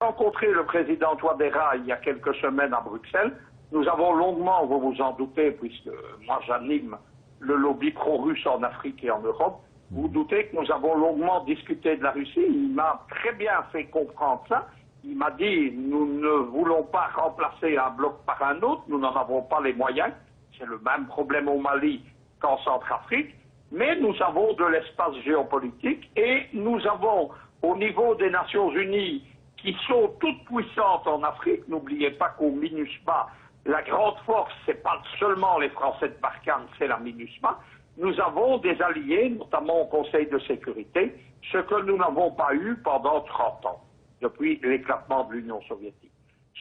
rencontré le président Touadéra il y a quelques semaines à Bruxelles. Nous avons longuement, vous vous en doutez, puisque moi j'anime le lobby pro-russe en Afrique et en Europe, vous vous doutez que nous avons longuement discuté de la Russie. Il m'a très bien fait comprendre ça. Il m'a dit, nous ne voulons pas remplacer un bloc par un autre, nous n'en avons pas les moyens. C'est le même problème au Mali qu'en Centrafrique. Mais nous avons de l'espace géopolitique et nous avons, au niveau des Nations Unies, qui sont toutes puissantes en Afrique, n'oubliez pas qu'au MINUSMA, la grande force, ce n'est pas seulement les Français de Barkhane, c'est la MINUSMA. Nous avons des alliés, notamment au Conseil de sécurité, ce que nous n'avons pas eu pendant 30 ans, depuis l'éclatement de l'Union soviétique.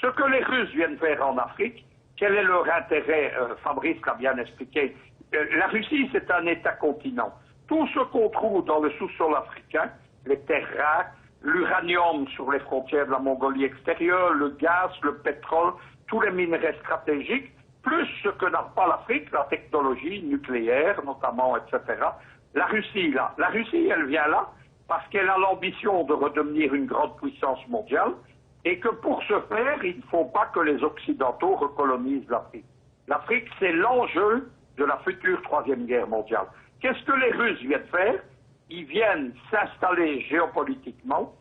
Ce que les Russes viennent faire en Afrique, quel est leur intérêt? Fabrice l'a bien expliqué. La Russie, c'est un État-continent. Tout ce qu'on trouve dans le sous-sol africain, les terres rares, l'uranium sur les frontières de la Mongolie extérieure, le gaz, le pétrole, tous les minerais stratégiques, plus ce que n'a pas l'Afrique, la technologie nucléaire notamment, etc. La Russie, là. La Russie, elle vient là parce qu'elle a l'ambition de redevenir une grande puissance mondiale et que pour ce faire, il ne faut pas que les Occidentaux recolonisent l'Afrique. L'Afrique, c'est l'enjeu de la future Troisième Guerre mondiale. Qu'est-ce que les Russes viennent faire? Ils viennent s'installer géopolitiquement,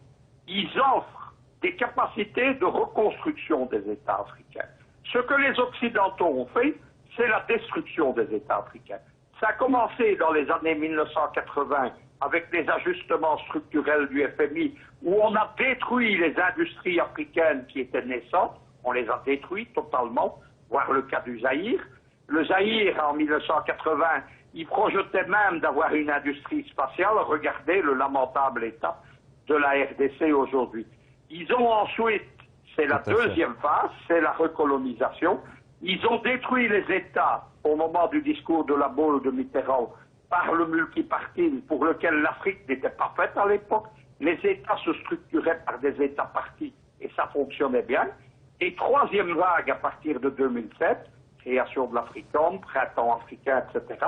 ils offrent des capacités de reconstruction des États africains. Ce que les Occidentaux ont fait, c'est la destruction des États africains. Ça a commencé dans les années 1980 avec les ajustements structurels du FMI, où on a détruit les industries africaines qui étaient naissantes, on les a détruites totalement, voire le cas du Zaïre. Le Zaïre, en 1980, il projetait même d'avoir une industrie spatiale. Regardez le lamentable état de la RDC aujourd'hui. Ils ont ensuite, c'est la deuxième phase, c'est la recolonisation. Ils ont détruit les États au moment du discours de la Baule de Mitterrand par le multipartisme pour lequel l'Afrique n'était pas faite à l'époque. Les États se structuraient par des États-partis et ça fonctionnait bien. Et troisième vague à partir de 2007, création de l'Africom, printemps africain, etc.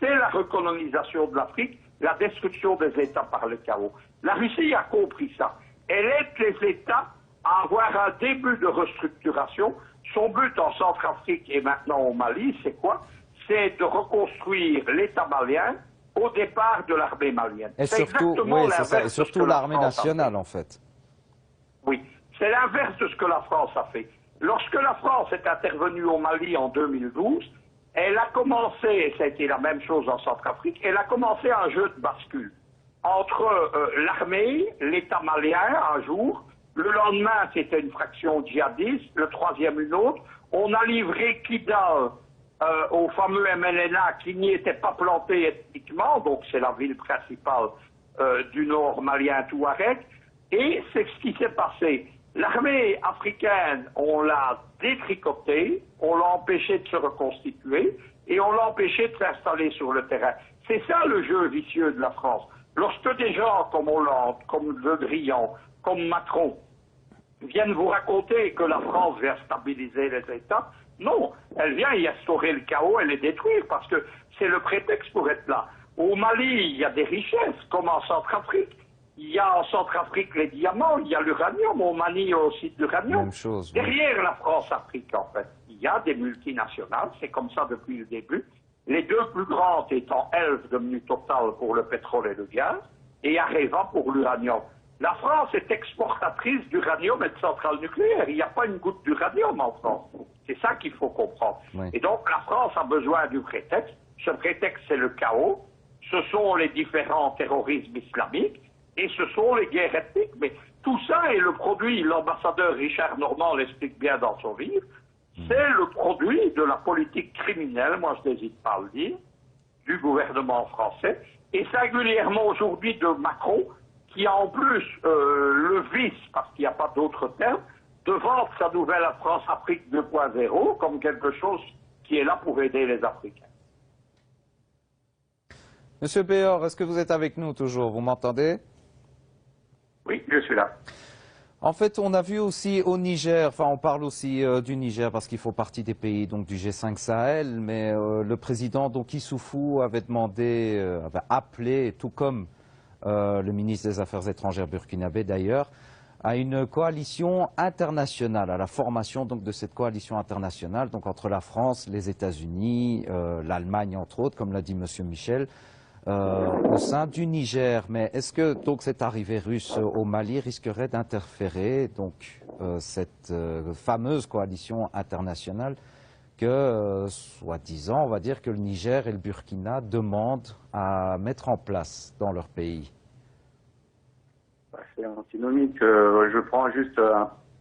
C'est la recolonisation de l'Afrique, la destruction des États par le chaos. La Russie a compris ça. Elle aide les États à avoir un début de restructuration. Son but en Centrafrique et maintenant au Mali, c'est quoi? C'est de reconstruire l'État malien au départ de l'armée malienne. Et surtout, oui, c'est ça, et surtout l'armée nationale, en fait. Oui, c'est l'inverse de ce que la France a fait. Lorsque la France est intervenue au Mali en 2012, elle a commencé, et ça a été la même chose en Centrafrique, elle a commencé un jeu de bascule entre l'armée, l'État malien un jour, le lendemain c'était une fraction djihadiste, le troisième une autre, on a livré Kidal au fameux MLNA qui n'y était pas planté ethniquement, donc c'est la ville principale du nord malien Touareg, et c'est ce qui s'est passé. L'armée africaine, on l'a détricotée, on l'a empêché de se reconstituer et on l'a empêché de s'installer sur le terrain. C'est ça le jeu vicieux de la France. Lorsque des gens comme Hollande, comme Le Drian, comme Macron viennent vous raconter que la France vient stabiliser les États, non, elle vient y instaurer le chaos et les détruire parce que c'est le prétexte pour être là. Au Mali, il y a des richesses, comme en Centrafrique. Il y a en Centrafrique les diamants, il y a l'uranium, au Mali il y a aussi de l'uranium. Derrière la France-Afrique, en fait, il y a des multinationales, c'est comme ça depuis le début. Les deux plus grandes étant Elf devenu Total pour le pétrole et le gaz, et Areva pour l'uranium. La France est exportatrice d'uranium et de centrales nucléaires. Il n'y a pas une goutte d'uranium en France. C'est ça qu'il faut comprendre. Oui. Et donc la France a besoin du prétexte. Ce prétexte, c'est le chaos. Ce sont les différents terrorismes islamiques. Et ce sont les guerres ethniques, mais tout ça est le produit, l'ambassadeur Richard Normand l'explique bien dans son livre, c'est le produit de la politique criminelle, moi je n'hésite pas à le dire, du gouvernement français, et singulièrement aujourd'hui de Macron, qui a en plus le vice, parce qu'il n'y a pas d'autre terme, de vendre sa nouvelle France-Afrique 2.0 comme quelque chose qui est là pour aider les Africains. Monsieur Béor, est-ce que vous êtes avec nous toujours? Vous m'entendez? Oui, je suis là. En fait, on a vu aussi au Niger, enfin on parle aussi du Niger parce qu'il faut partie des pays donc du G5 Sahel, mais le président donc Issoufou avait demandé, avait appelé, tout comme le ministre des Affaires étrangères burkinabé d'ailleurs, à une coalition internationale, à la formation donc de cette coalition internationale, donc entre la France, les États-Unis, l'Allemagne entre autres, comme l'a dit Monsieur Michel, au sein du Niger. Mais est-ce que donc cette arrivée russe au Mali risquerait d'interférer donc cette fameuse coalition internationale que, soi-disant, on va dire que le Niger et le Burkina demandent à mettre en place dans leur pays? C'est antinomique. Je prends juste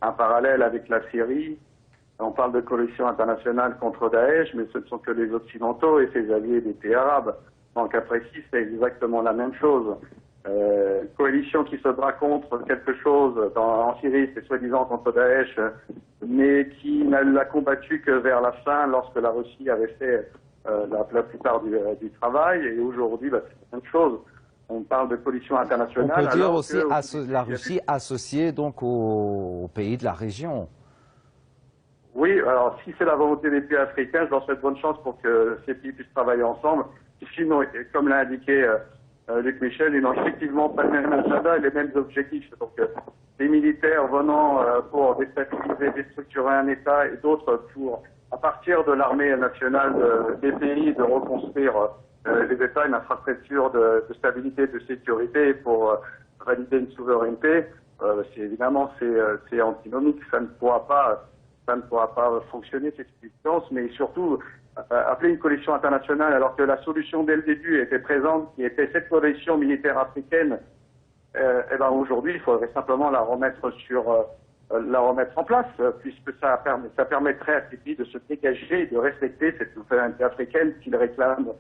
un parallèle avec la Syrie. On parle de coalition internationale contre Daesh, mais ce ne sont que les Occidentaux et ses alliés des pays arabes. En cas précis, c'est exactement la même chose. Coalition qui se bat contre quelque chose en Syrie, c'est soi-disant contre Daesh, mais qui l'a combattu que vers la fin, lorsque la Russie avait fait la plupart du travail. Et aujourd'hui, c'est la même chose. On parle de coalition internationale. On peut dire aussi la Russie associée donc aux pays de la région. Oui, alors si c'est la volonté des pays africains, je leur souhaite bonne chance pour que ces pays puissent travailler ensemble. Sinon, comme l'a indiqué Luc Michel, ils n'ont effectivement pas le même agenda et les mêmes objectifs. Donc des militaires venant pour déstabiliser, déstructurer un État et d'autres pour, à partir de l'armée nationale des pays, de reconstruire les États, une infrastructure de stabilité, de sécurité pour valider une souveraineté. Évidemment, c'est antinomique. Ça ne pourra pas fonctionner, cette puissance, mais surtout appeler une coalition internationale alors que la solution dès le début était présente, qui était cette coalition militaire africaine. Aujourd'hui, il faudrait simplement la remettre en place, puisque ça permettrait à ces pays de se dégager, de respecter cette souveraineté africaine qu'ils réclament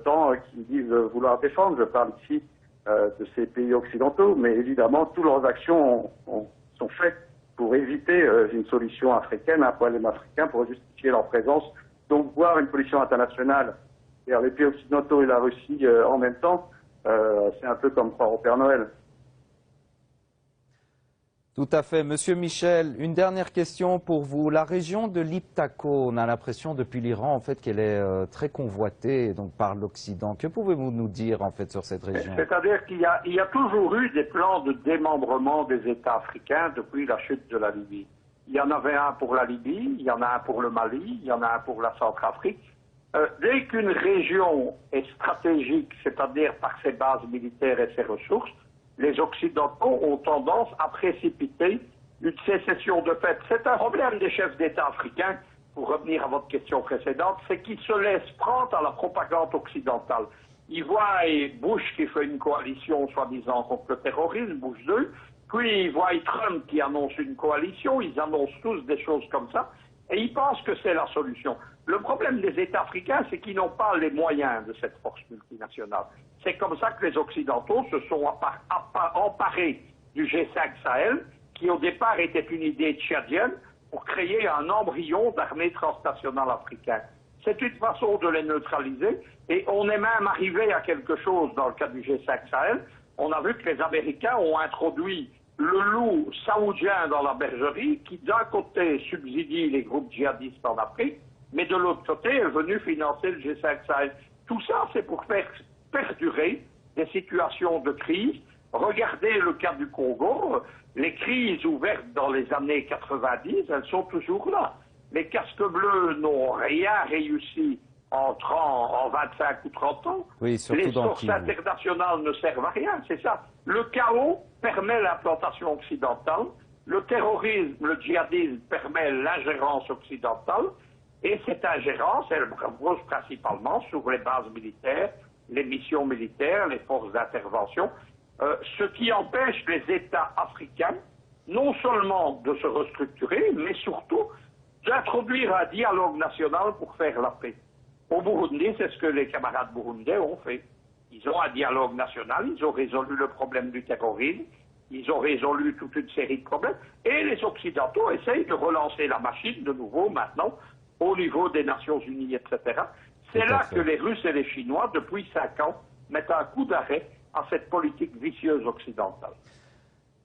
tant, qu'ils disent vouloir défendre. Je parle ici de ces pays occidentaux, mais évidemment, toutes leurs actions sont faites pour éviter une solution africaine, un problème africain, pour justifier leur présence. Donc voir une coalition internationale, c'est-à-dire les pays occidentaux et la Russie en même temps, c'est un peu comme croire au Père Noël. Tout à fait. Monsieur Michel, une dernière question pour vous. La région de l'Iptako, on a l'impression depuis l'Iran en fait qu'elle est très convoitée donc par l'Occident. Que pouvez-vous nous dire en fait sur cette région? C'est-à-dire qu'il y a toujours eu des plans de démembrement des États africains depuis la chute de la Libye. Il y en avait un pour la Libye, il y en a un pour le Mali, il y en a un pour la Centrafrique. Dès qu'une région est stratégique, c'est-à-dire par ses bases militaires et ses ressources, les Occidentaux ont tendance à précipiter une sécession de fait. C'est un problème des chefs d'État africains, pour revenir à votre question précédente, c'est qu'ils se laissent prendre à la propagande occidentale. Ils voient Bush qui fait une coalition soi-disant contre le terrorisme, Bush 2, puis ils voient Trump qui annonce une coalition, ils annoncent tous des choses comme ça, et ils pensent que c'est la solution. Le problème des États africains, c'est qu'ils n'ont pas les moyens de cette force multinationale. C'est comme ça que les Occidentaux se sont emparés du G5 Sahel, qui au départ était une idée tchadienne, pour créer un embryon d'armée transnationale africaine. C'est une façon de les neutraliser, et on est même arrivé à quelque chose dans le cas du G5 Sahel. On a vu que les Américains ont introduit le loup saoudien dans la bergerie, qui d'un côté subsidie les groupes djihadistes en Afrique, mais de l'autre côté est venu financer le G5 Sahel. Tout ça, c'est pour faire perdurer des situations de crise. Regardez le cas du Congo, les crises ouvertes dans les années 90, elles sont toujours là. Les casques bleus n'ont rien réussi en 25 ou 30 ans. Oui, les sources internationales ne servent à rien, c'est ça. Le chaos permet l'implantation occidentale, le terrorisme, le djihadisme permet l'ingérence occidentale, et cette ingérence, elle repose principalement sur les bases militaires, les missions militaires, les forces d'intervention, ce qui empêche les États africains non seulement de se restructurer, mais surtout d'introduire un dialogue national pour faire la paix. Au Burundi, c'est ce que les camarades burundais ont fait. Ils ont un dialogue national, ils ont résolu le problème du terrorisme, ils ont résolu toute une série de problèmes, et les Occidentaux essayent de relancer la machine de nouveau maintenant au niveau des Nations Unies, etc. C'est là que les Russes et les Chinois, depuis 5 ans, mettent un coup d'arrêt à cette politique vicieuse occidentale.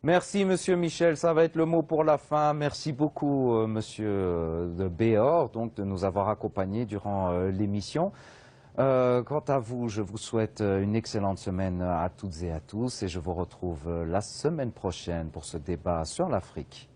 Merci, Monsieur Michel. Ça va être le mot pour la fin. Merci beaucoup, Monsieur de Béor, donc, de nous avoir accompagnés durant l'émission. Quant à vous, je vous souhaite une excellente semaine à toutes et à tous et je vous retrouve la semaine prochaine pour ce débat sur l'Afrique.